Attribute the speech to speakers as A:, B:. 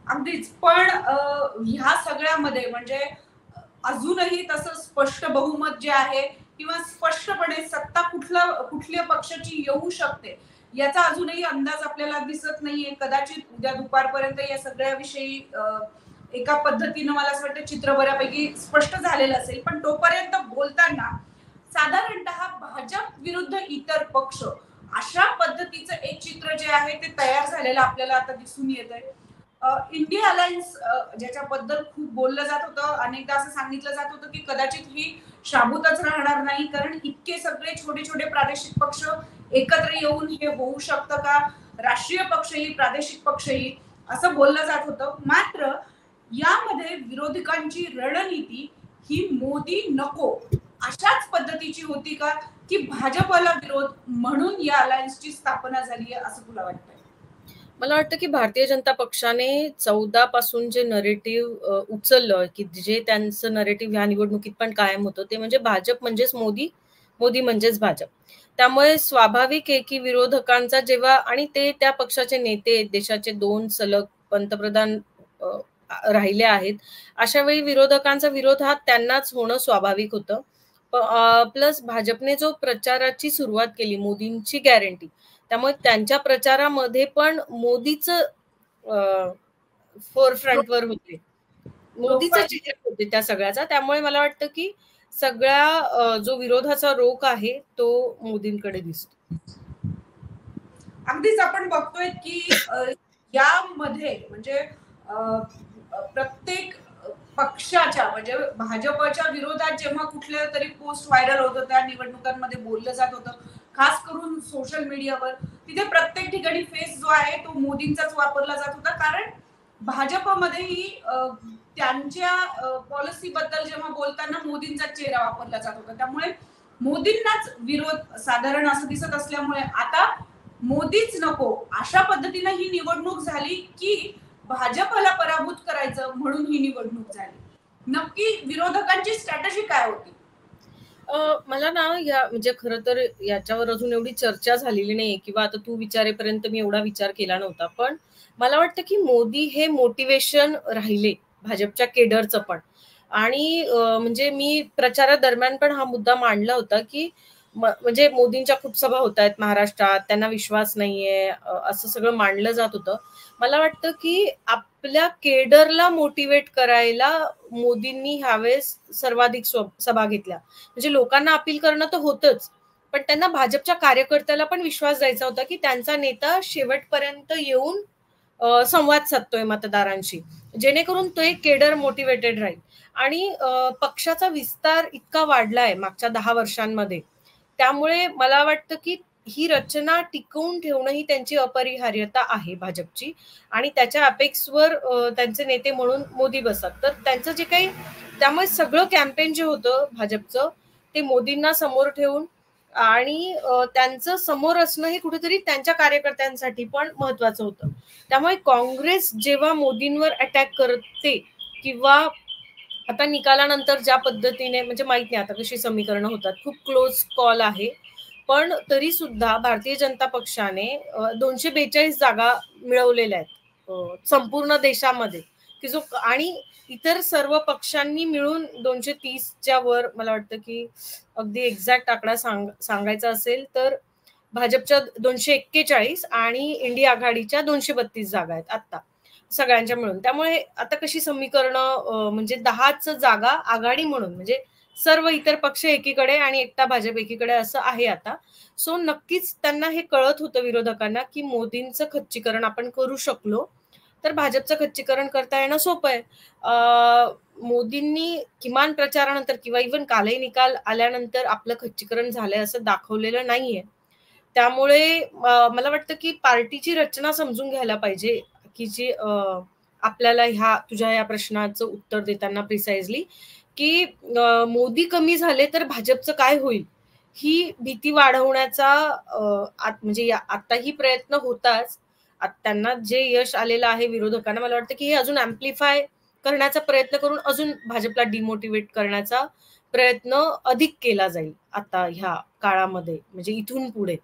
A: अगदीच. पण ह्या सगळ्यामध्ये म्हणजे अजूनही तसं स्पष्ट बहुमत जे आहे किंवा स्पष्टपणे सत्ता कुठल्या पक्षाची येऊ शकते, याचा अजूनही अंदाज आपल्याला दिसत नाहीये. कदाचित उद्या दुपारपर्यंत या सगळ्याविषयी एका पद्धतीनं मला असं वाटतं चित्र बऱ्यापैकी स्पष्ट झालेलं असेल. पण तोपर्यंत बोलताना साधारणतः भाजप विरुद्ध इतर पक्ष अशा पद्धतीचं एक चित्र जे आहे ते तयार झालेलं आपल्याला आता दिसून येतंय. इंडिया अलायन्स ज्याच्याबद्दल खूप बोललं जात होतं, अनेकदा असं सांगितलं जात होतं की कदाचित ही शाबूतच राहणार नाही, कारण इतके सगळे छोटे छोटे प्रादेशिक पक्ष एकत्र येऊन हे होऊ शकतं का, राष्ट्रीय पक्षही प्रादेशिक पक्षही, असं बोललं जात होतं. मात्र यामध्ये विरोधकांची रणनीती ही मोदी नको अशाच पद्धतीची होती का, की भाजपला विरोध म्हणून या अलायन्सची स्थापना झाली आहे, असं तुला वाटतंय?
B: मला वाटतं की भारतीय जनता पक्षाने 14 पासून जे नरेटिव्ह उचललं, की जे त्यांचं नरेटिव्ह ह्या निवडणुकीत पण कायम होतं, ते म्हणजे भाजप म्हणजेच मोदी, मोदी म्हणजेच भाजप. त्यामुळे स्वाभाविक आहे की विरोधकांचा जेव्हा, आणि ते त्या पक्षाचे नेते, देशाचे 2 सलग पंतप्रधान राहिले आहेत, अशा वेळी विरोधकांचा विरोध हा त्यांनाच होणं स्वाभाविक होतं. प्लस भाजपने जो प्रचाराची सुरुवात केली, मोदींची गॅरंटी, त्यामुळे त्यांच्या प्रचारामध्ये पण मोदीच फोरफ्रंटवर होते, मोदीचे चेहरे होते त्या सगळ्याचा. त्यामुळे मला वाटतं की सगळ्या जो विरोधाचा रोख आहे तो मोदींकडे दिसतो.
A: अगदीच आपण बघतोय की यामध्ये म्हणजे प्रत्येक पक्षाच्या म्हणजे भाजपच्या विरोधात जेव्हा कुठल्या तरी पोस्ट व्हायरल होत होत्या, निवडणुकांमध्ये बोललं जात होतं, खास करून सोशल मीडियावर, तिथे प्रत्येक ठिकाणी फेस जो आहे तो मोदींचाच वापरला जात होता. कारण भाजपमध्येही त्यांच्या पॉलिसी बद्दल जेव्हा बोलताना मोदींचाच चेहरा वापरला जात होता. त्यामुळे मोदींनाच विरोध साधारण असं दिसत असल्यामुळे आता मोदीच नको अशा पद्धतीने ही निवडणूक झाली, की भाजपला पराभूत करायचं म्हणून ही निवडणूक झाली. नक्की विरोधकांची स्ट्रॅटेजी काय होती?
B: मला ना या म्हणजे खरं तर याच्यावर अजून एवढी चर्चा झालेली नाही, किंवा आता तू विचारेपर्यंत मी एवढा विचार केला नव्हता. पण मला वाटतं की मोदी हे मोटिवेशन राहिले भाजपच्या केडरचं पण. आणि म्हणजे मी प्रचारादरम्यान पण हा मुद्दा मांडला होता की म्हणजे मोदींच्या खूप सभा होत आहेत महाराष्ट्रात, त्यांना विश्वास नाहीये, असं सगळं मांडलं जात होतं. मला वाटतं की आपल्या केडरला मोटिवेट करायला मोदींनी ह्यावेळेस सर्वाधिक सभा घेतल्या. म्हणजे लोकांना अपील करणं तर होतच, पण त्यांना भाजपच्या कार्यकर्त्याला पण विश्वास द्यायचा होता की त्यांचा नेता शेवटपर्यंत येऊन संवाद साधतोय मतदारांशी, जेणेकरून तो एक केडर मोटिवेटेड राहील. आणि पक्षाचा विस्तार इतका वाढलाय मागच्या 10 वर्षांमध्ये, त्यामुळे मला वाटतं की ही रचना टिकवून ठेवणं ही त्यांची अपरिहार्यता आहे भाजपची. आणि त्याच्या अपेक्सवर त्यांचे नेते म्हणून मोदी बसतात. तर त्यांचं जे काही, त्यामुळे सगळं कॅम्पेन जे होतं भाजपचं ते मोदींना समोर ठेवून, आणि त्यांचं समोर असणं हे कुठेतरी त्यांच्या कार्यकर्त्यांसाठी पण महत्वाचं होतं. त्यामुळे काँग्रेस जेव्हा मोदींवर अटॅक करते, किंवा आता निकालानंतर ज्या पद्धतीने, म्हणजे माहित नाही आता कशी समीकरणं होतात, खूप क्लोज कॉल आहे, पण तरी सुद्धा भारतीय जनता पक्षाने 242 जागा मिळवलेल्या आहेत संपूर्ण देशामध्ये, की जो, आणि इतर सर्व पक्षांनी मिळून 230च्या वर, मला वाटतं की अगदी एक्झॅक्ट आकडा सांगायचा असेल तर भाजपच्या 241 आणि इंडिया आघाडीच्या 232 जागा आहेत आता सगळ्यांच्या मिळून. त्यामुळे आता कशी समीकरणं, म्हणजे 10च जागा आघाडी म्हणून, म्हणजे सर्व इतर पक्ष एकीकडे आणि एकटा भाजप एकीकडे असं आहे आता. सो नक्कीच त्यांना हे कळत होतं विरोधकांना की मोदींचं खच्चीकरण आपण करू शकलो तर भाजपचं खच्चीकरण करता येणं सोपं आहे. मोदींनी किमान प्रचारानंतर किंवा इव्हन कालही निकाल आल्यानंतर आपलं खच्चीकरण झालंय असं दाखवलेलं नाहीये. त्यामुळे मला वाटतं की पार्टीची रचना समजून घ्यायला पाहिजे, की जी आपल्याला ह्या तुझ्या या प्रश्नाचं उत्तर देताना प्रिसाइजली, की मोदी कमी झाले तर भाजपचं काय होईल, ही भीती वाढवण्याचा म्हणजे आताही प्रयत्न होताच. त्यांना जे यश आलेलं आहे विरोधकांना, मला वाटतं की हे अजून अँप्लिफाय करण्याचा प्रयत्न करून अजून भाजपला डिमोटिवेट करण्याचा प्रयत्न अधिक केला जाईल आता ह्या काळामध्ये, म्हणजे इथून पुढे.